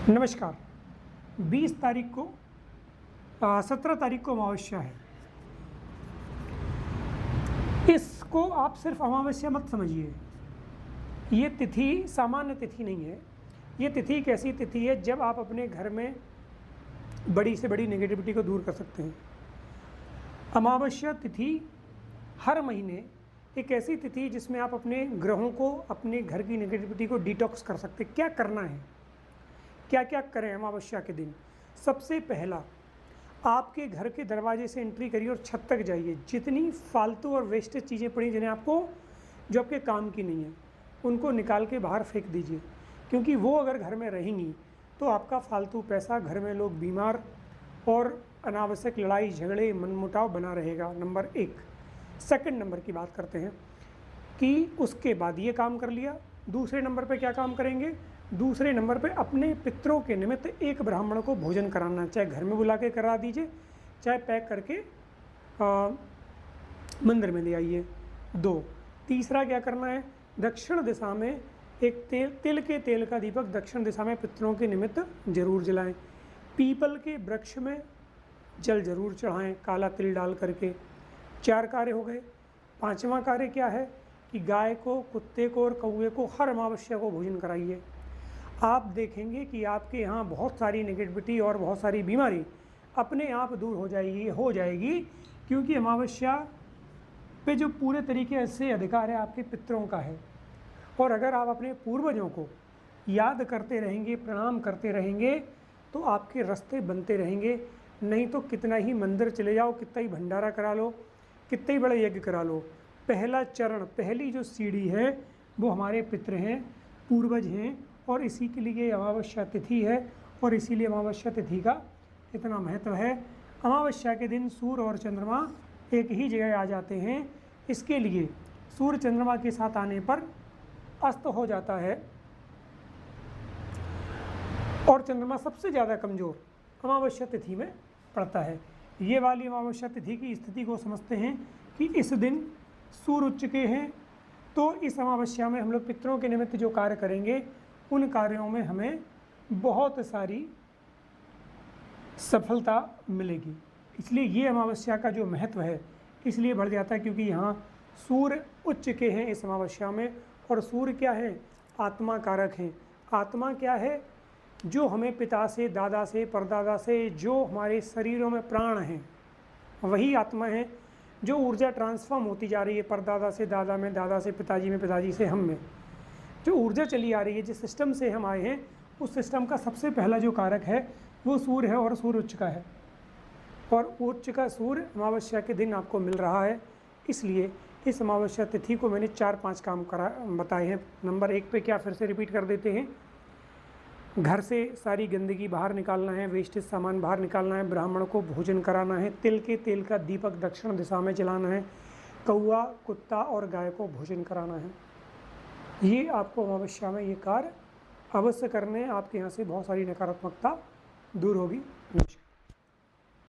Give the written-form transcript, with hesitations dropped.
नमस्कार। 20 तारीख को 17 तारीख को अमावस्या है। इसको आप सिर्फ अमावस्या मत समझिए। ये तिथि सामान्य तिथि नहीं है। ये तिथि एक ऐसी तिथि है जब आप अपने घर में बड़ी से बड़ी नेगेटिविटी को दूर कर सकते हैं। अमावस्या तिथि हर महीने एक ऐसी तिथि जिसमें आप अपने ग्रहों को, अपने घर की नेगेटिविटी को डिटॉक्स कर सकते हैं। क्या करना है, क्या क्या करें अमावस्या के दिन? सबसे पहला, आपके घर के दरवाजे से एंट्री करिए और छत तक जाइए। जितनी फालतू और वेस्टेज चीज़ें पड़ी जिन्हें जो आपके काम की नहीं है, उनको निकाल के बाहर फेंक दीजिए, क्योंकि वो अगर घर में रहेंगी तो आपका फालतू पैसा, घर में लोग बीमार और अनावश्यक लड़ाई झगड़े मनमुटाव बना रहेगा। नंबर 1। सेकंड नंबर की बात करते हैं कि उसके बाद ये काम कर लिया। दूसरे नंबर पे क्या काम करेंगे? दूसरे नंबर पे अपने पितरों के निमित्त एक ब्राह्मण को भोजन कराना, चाहे घर में बुला के करा दीजिए, चाहे पैक करके मंदिर में ले आइए। 2। तीसरा क्या करना है? दक्षिण दिशा में एक तिल के तेल का दीपक दक्षिण दिशा में पितरों के निमित्त जरूर जलाएं। पीपल के वृक्ष में जल जरूर चढ़ाएं, काला तिल डाल करके। 4 कार्य हो गए। 5वां कार्य क्या है कि गाय को, कुत्ते को और कौवे को हर अमावस्या को भोजन कराइए। आप देखेंगे कि आपके यहाँ बहुत सारी नेगेटिविटी और बहुत सारी बीमारी अपने आप दूर हो जाएगी, क्योंकि अमावस्या पे जो पूरे तरीके से अधिकार है आपके पितरों का है। और अगर आप अपने पूर्वजों को याद करते रहेंगे, प्रणाम करते रहेंगे, तो आपके रास्ते बनते रहेंगे। नहीं तो कितना ही मंदिर चले जाओ, कितना ही भंडारा करा लो, कितना ही बड़ा यज्ञ करा लो, पहला चरण, पहली जो सीढ़ी है वो हमारे पितृ हैं, पूर्वज हैं, और इसी के लिए अमावस्या तिथि है और इसीलिए अमावस्या तिथि का इतना महत्व है। अमावस्या के दिन सूर्य और चंद्रमा एक ही जगह आ जाते हैं। इसके लिए सूर्य चंद्रमा के साथ आने पर अस्त हो जाता है और चंद्रमा सबसे ज़्यादा कमज़ोर अमावस्या तिथि में पड़ता है। ये वाली अमावस्या तिथि की स्थिति को समझते हैं कि इस दिन सूर्य उच्च के हैं, तो इस अमावस्या में हम लोग पितरों के निमित्त जो कार्य करेंगे उन कार्यों में हमें बहुत सारी सफलता मिलेगी। इसलिए ये अमावस्या का जो महत्व है इसलिए बढ़ जाता है, क्योंकि यहाँ सूर्य उच्च के हैं इस अमावस्या में। और सूर्य क्या है? आत्मा कारक हैं। आत्मा क्या है? जो हमें पिता से, दादा से, परदादा से, जो हमारे शरीरों में प्राण हैं, वही आत्मा है। जो ऊर्जा ट्रांसफॉर्म होती जा रही है परदादा से दादा में, दादा से पिताजी में, पिताजी से हम में, जो ऊर्जा चली आ रही है, जिस सिस्टम से हम आए हैं, उस सिस्टम का सबसे पहला जो कारक है वो सूर्य है, और सूर्य उच्च का है। और उच्च का सूर्य अमावस्या के दिन आपको मिल रहा है। इसलिए इस अमावस्या तिथि को मैंने 4-5 काम बताए हैं। नंबर 1 पे क्या, फिर से रिपीट कर देते हैं। घर से सारी गंदगी बाहर निकालना है, वेस्टेज सामान बाहर निकालना है, ब्राह्मण को भोजन कराना है, तिल के तेल का दीपक दक्षिण दिशा में जलाना है, कौवा, कुत्ता और गाय को भोजन कराना है। ये आपको अमावस्या में ये कार्य अवश्य करने, आपके यहाँ से बहुत सारी नकारात्मकता दूर होगी। नमस्कार।